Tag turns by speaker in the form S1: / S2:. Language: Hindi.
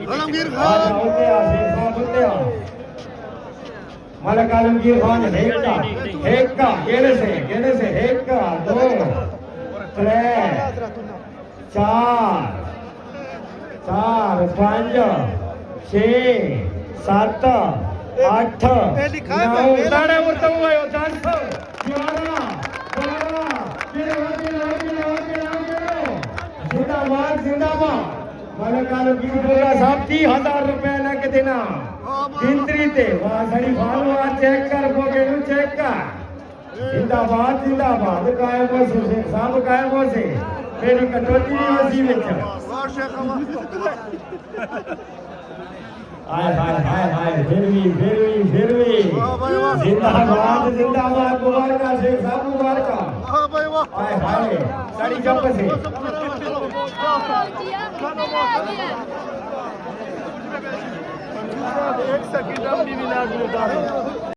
S1: आलमगीर खान मलक आलमगीर खान हेक्का केड़े से हेक्का 2 3 4 5 6 7 8 9 उठता हुआ 10 11 जिंदाबाद मलक आलमगीर बोला साहब 30,000 रुपए लग देना गिनती थे वहां सड़ी फालू चेक कर बोगे चेक कर जिंदाबाद कायम हो से साहब कायम हो से मेरी कटौती वसी विच हाय फिर भी जिंदाबाद मुबारक शेख साहब मुबारक हाय साड़ी चप से एक सेकंड हम नहीं मिला